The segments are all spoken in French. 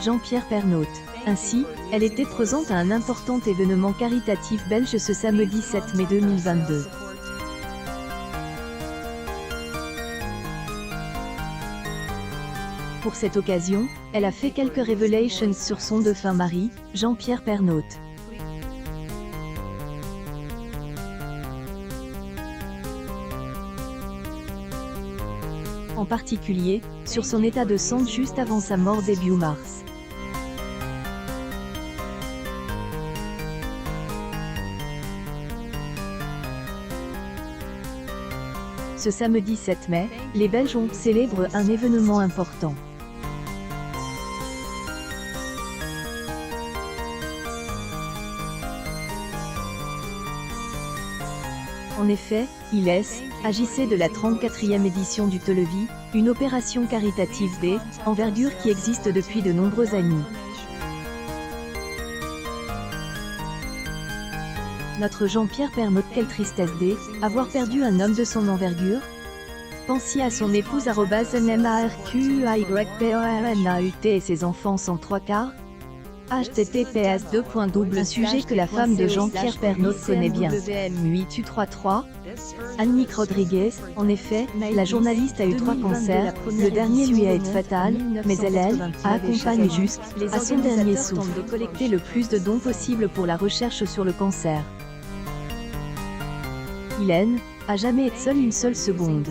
Jean-Pierre Pernaut. Ainsi, elle était présente à un important événement caritatif belge ce samedi 7 mai 2022. Pour cette occasion, elle a fait quelques révélations sur son défunt mari, Jean-Pierre Pernaut. En particulier, sur son état de santé juste avant sa mort début mars. Ce samedi 7 mai, les Belges ont célébré un événement important. En effet, ILES agissait de la 34e édition du Televis, une opération caritative d'envergure qui existe depuis de nombreuses années. Notre Jean-Pierre Pernaut, quelle tristesse d'avoir perdu un homme de son envergure. Pensiez à son épouse @NMARQUYPERNAUT et ses enfants sans trois quarts. https sujet que la femme de Jean-Pierre Pernaut connaît bien. 8U33. Annick Rodriguez. En effet, la journaliste a eu 3 cancers, le dernier lui a été fatal, mais elle a accompagné jusqu'à son dernier souffle de collecter le plus de dons possible pour la recherche sur le cancer. Hélène a jamais été seule une seule seconde.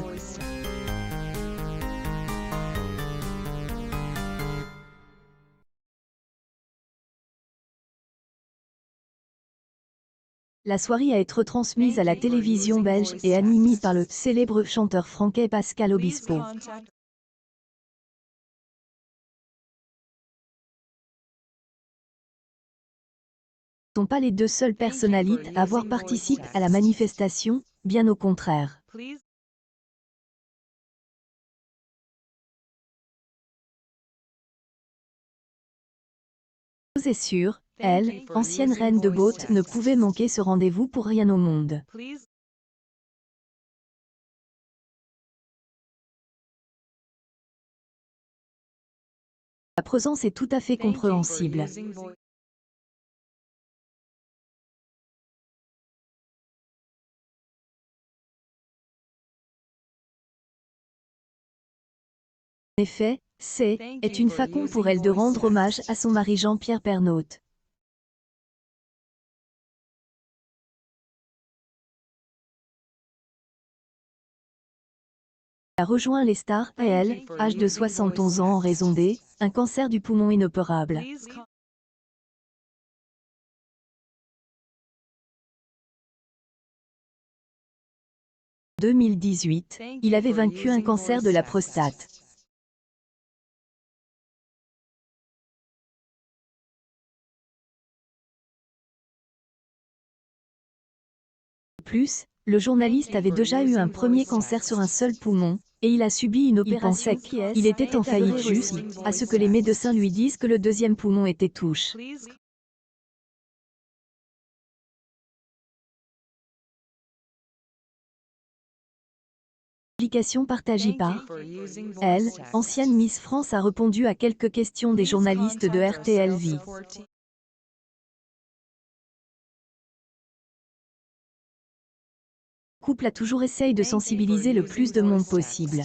La soirée a été retransmise à la télévision belge et animée par le célèbre chanteur franquais Pascal Obispo. Ne sont pas les deux seules personnalités à avoir participé à la manifestation, bien au contraire. C'est sûr, elle, ancienne reine de beauté, ne pouvait manquer ce rendez-vous pour rien au monde. La présence est tout à fait compréhensible. En effet, est une façon pour elle de rendre hommage à son mari Jean-Pierre Pernaut. Elle a rejoint les stars et elle, âge de 71 ans en raison d'un cancer du poumon inopérable. En 2018, il avait vaincu un cancer de la prostate. De plus, le journaliste avait déjà eu un premier cancer sur un seul poumon, et il a subi une opération. Il pensait qu'il était en faillite jusqu'à ce que les médecins lui disent que le deuxième poumon était touché. Publication partagée par elle, ancienne Miss France, a répondu à quelques questions des journalistes de RTLV. Le couple a toujours essayé de sensibiliser le plus de monde possible.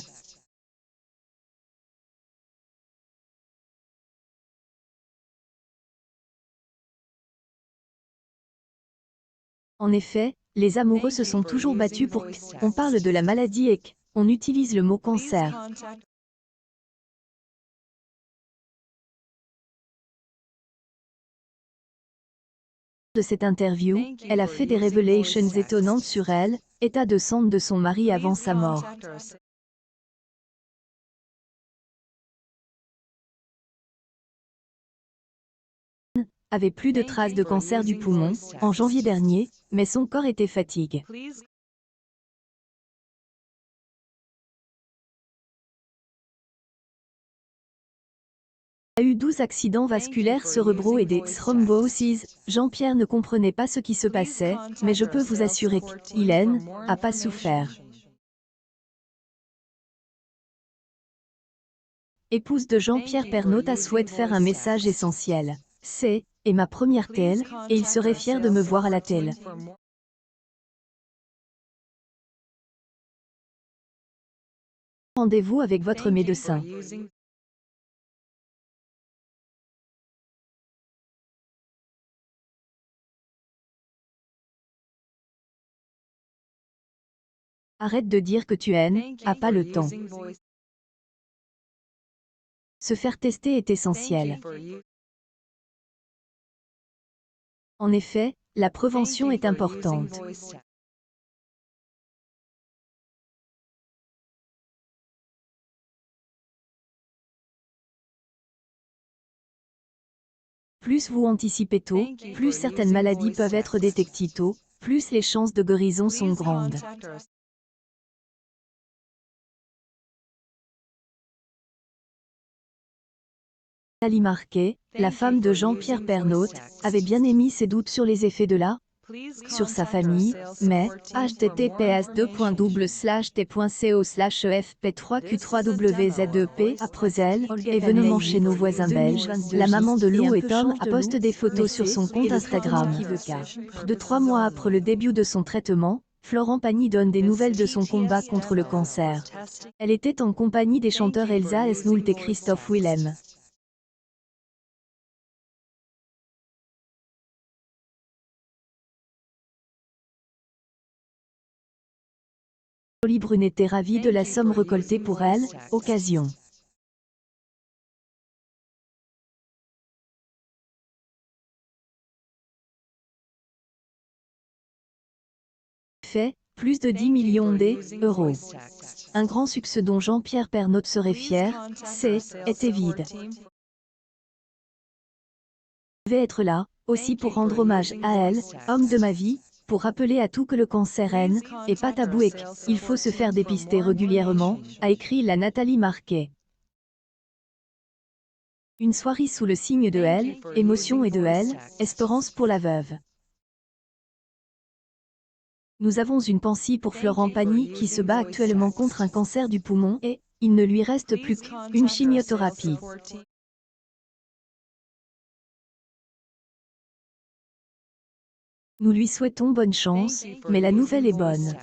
En effet, les amoureux se sont toujours battus pour qu'on parle de la maladie et qu'on utilise le mot cancer. De cette interview, elle a fait des révélations étonnantes sur elle, état de santé de son mari avant sa mort. Avait plus de traces de cancer du poumon en janvier dernier, mais son corps était fatigué. A eu 12 accidents vasculaires cérébraux et des thromboses. Jean-Pierre ne comprenait pas ce qui se passait, mais je peux vous assurer qu'Hélène n'a pas souffert. Épouse de Jean-Pierre Pernaut souhaite faire un message essentiel. C'est est ma première TL, et il serait fier de me voir à la TL. Rendez-vous avec votre médecin. Arrête de dire que tu aimes, a pas le temps. Se faire tester est essentiel. En effet, la prévention est importante. Plus vous anticipez tôt, plus certaines maladies peuvent être détectées tôt, plus les chances de guérison sont grandes. Nathalie Marquet, la femme de Jean-Pierre Pernaut, avait bien émis ses doutes sur les effets de la sur sa famille, mais https://t.co/efp3q3wzep après elle, événement chez nos voisins belges, la maman de Lou et Tom a posté des photos sur son compte Instagram. Près de 3 mois après le début de son traitement, Florent Pagny donne des nouvelles de son combat contre le cancer. Elle était en compagnie des chanteurs Elsa Esnoult et Christophe Willem. Jolie Brune était ravie de la somme récoltée pour elle, occasion. Fait, plus de 10 millions d'euros. Un grand succès dont Jean-Pierre Pernaut serait fier, était vide. Je vais être là, aussi pour rendre hommage à elle, homme de ma vie, pour rappeler à tout que le cancer est pas tabou et qu'il faut se faire dépister régulièrement, a écrit la Nathalie Marquet. Une soirée sous le signe de L, émotion et de L, espérance pour la veuve. Nous avons une pensée pour Florent Pagny qui se bat actuellement contre un cancer du poumon et il ne lui reste plus qu'une chimiothérapie. Nous lui souhaitons bonne chance, mais la nouvelle est bonne.